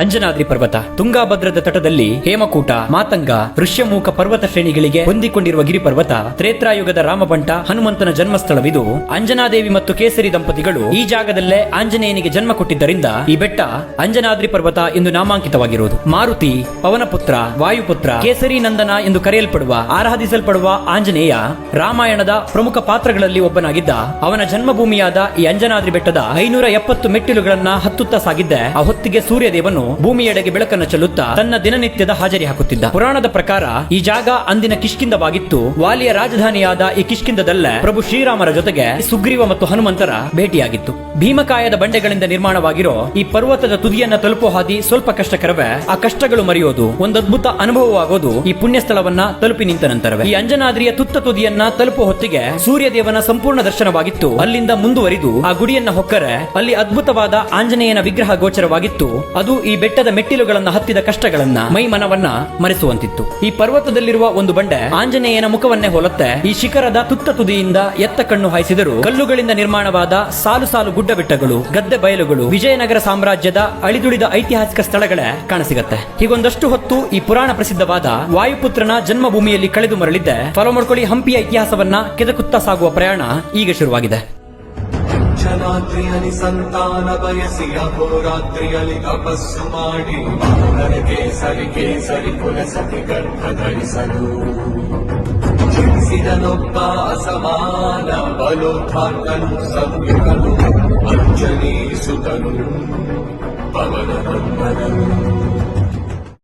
ಅಂಜನಾದ್ರಿ ಪರ್ವತ ತುಂಗಾಭದ್ರದ ತಟದಲ್ಲಿ ಹೇಮಕೂಟ, ಮಾತಂಗ, ಋಷ್ಯಮೂಕ ಪರ್ವತ ಶ್ರೇಣಿಗಳಿಗೆ ಹೊಂದಿಕೊಂಡಿರುವ ಗಿರಿಪರ್ವತ ತ್ರೇತ್ರಾಯುಗದ ರಾಮಬಂಟ ಹನುಮಂತನ ಜನ್ಮಸ್ಥಳವಿದು. ಅಂಜನಾದೇವಿ ಮತ್ತು ಕೇಸರಿ ದಂಪತಿಗಳು ಈ ಜಾಗದಲ್ಲೇ ಆಂಜನೇಯನಿಗೆ ಜನ್ಮ ಕೊಟ್ಟಿದ್ದರಿಂದ ಈ ಬೆಟ್ಟ ಅಂಜನಾದ್ರಿ ಪರ್ವತ ಎಂದು ನಾಮಾಂಕಿತವಾಗಿರುವುದು. ಮಾರುತಿ, ಪವನಪುತ್ರ, ವಾಯುಪುತ್ರ, ಕೇಸರಿ ನಂದನ ಎಂದು ಕರೆಯಲ್ಪಡುವ ಆರಾಧಿಸಲ್ಪಡುವ ಆಂಜನೇಯ ರಾಮಾಯಣದ ಪ್ರಮುಖ ಪಾತ್ರಗಳಲ್ಲಿ ಒಬ್ಬನಾಗಿದ್ದ. ಅವನ ಜನ್ಮಭೂಮಿಯಾದ ಈ ಅಂಜನಾದ್ರಿ ಬೆಟ್ಟದ 570 ಮೆಟ್ಟಿಲುಗಳನ್ನ ಹತ್ತುತ್ತಾ ಸಾಗಿದ್ದೆ ಆ ಹೊತ್ತಿಗೆ ಸೂರ್ಯದೇವನು ಭೂಮಿಯೆಡೆಗೆ ಬೆಳಕನ್ನು ಚೆಲ್ಲುತ್ತಾ ತನ್ನ ದಿನನಿತ್ಯದ ಹಾಜರಿ ಹಾಕುತ್ತಿದ್ದ. ಪುರಾಣದ ಪ್ರಕಾರ ಈ ಜಾಗ ಅಂದಿನ ಕಿಷ್ಕಿಂದವಾಗಿತ್ತು. ವಾಲಿಯ ರಾಜಧಾನಿಯಾದ ಈ ಕಿಷ್ಕಿಂದದಲ್ಲೇ ಪ್ರಭು ಶ್ರೀರಾಮರ ಜೊತೆಗೆ ಸುಗ್ರೀವ ಮತ್ತು ಹನುಮಂತರ ಭೇಟಿಯಾಗಿತ್ತು. ಭೀಮಕಾಯದ ಬಂಡೆಗಳಿಂದ ನಿರ್ಮಾಣವಾಗಿರೋ ಈ ಪರ್ವತದ ತುದಿಯನ್ನ ತಲುಪೋ ಹಾದಿ ಸ್ವಲ್ಪ ಕಷ್ಟಕರವೇ. ಆ ಕಷ್ಟಗಳು ಮರೆಯೋದು ಒಂದು ಅದ್ಭುತ ಅನುಭವವಾಗೋದು ಈ ಪುಣ್ಯ ಸ್ಥಳವನ್ನ ತಲುಪಿ ನಿಂತ ನಂತರವೇ. ಈ ಅಂಜನಾದ್ರಿಯ ತುತ್ತ ತುದಿಯನ್ನ ತಲುಪೋ ಹೊತ್ತಿಗೆ ಸೂರ್ಯದೇವನ ಸಂಪೂರ್ಣ ದರ್ಶನವಾಗಿತ್ತು. ಅಲ್ಲಿಂದ ಮುಂದುವರಿದು ಆ ಗುಡಿಯನ್ನ ಹೊಕ್ಕರೆ ಅಲ್ಲಿ ಅದ್ಭುತವಾದ ಆಂಜನೇಯನ ವಿಗ್ರಹ ಗೋಚರವಾಗಿತ್ತು. ಅದು ಈ ಬೆಟ್ಟದ ಮೆಟ್ಟಿಲುಗಳನ್ನ ಹತ್ತಿದ ಕಷ್ಟಗಳನ್ನ ಮೈ ಮನವನ್ನ ಮರೆಸುವಂತಿತ್ತು. ಈ ಪರ್ವತದಲ್ಲಿರುವ ಒಂದು ಬಂಡೆ ಆಂಜನೇಯನ ಮುಖವನ್ನೇ ಹೋಲುತ್ತೆ. ಈ ಶಿಖರದ ತುತ್ತ ತುದಿಯಿಂದ ಎತ್ತ ಕಣ್ಣು ಹಾಯಿಸಿದರೂ ಕಲ್ಲುಗಳಿಂದ ನಿರ್ಮಾಣವಾದ ಸಾಲು ಸಾಲು ಗುಡ್ಡ ಬೆಟ್ಟಗಳು, ಗದ್ದೆ ಬಯಲುಗಳು, ವಿಜಯನಗರ ಸಾಮ್ರಾಜ್ಯದ ಅಳಿದುಳಿದ ಐತಿಹಾಸಿಕ ಸ್ಥಳಗಳೇ ಕಾಣಸಿಗತ್ತೆ. ಹೀಗೊಂದಷ್ಟು ಹೊತ್ತು ಈ ಪುರಾಣ ಪ್ರಸಿದ್ಧವಾದ ವಾಯುಪುತ್ರನ ಜನ್ಮಭೂಮಿಯಲ್ಲಿ ಕಳೆದು ಮರಳಿದ್ದೆ. ಫಾಲೋ ಮಾಡ್ಕೊಳ್ಳಿ, ಹಂಪಿಯ ಇತಿಹಾಸವನ್ನ ಕೆದಕುತ್ತಾ ಸಾಗುವ ಪ್ರಯಾಣ ಈಗ ಶುರುವಾಗಿದೆ. ಅಂಜನಾದ್ರಿಯಲಿ ಸಂತಾನ ಬಯಸಿ ಅಹೋರಾತ್ರಿಯಲಿ ತಪಸ್ಸು ಮಾಡಿ ಕೇಸರಿ ಕೇಸರಿ ಕುಲಸತಿ ಗರ್ಭ ಧರಿಸಲು ಜನಿಸಿದನೊಬ್ಬ ಅಸಮಾನ ಬಲೋತ್ಥಾತನು ಸಂಯುಗನು ಅಂಜನೀಸುತನು ಪವನ ನಂದನನು.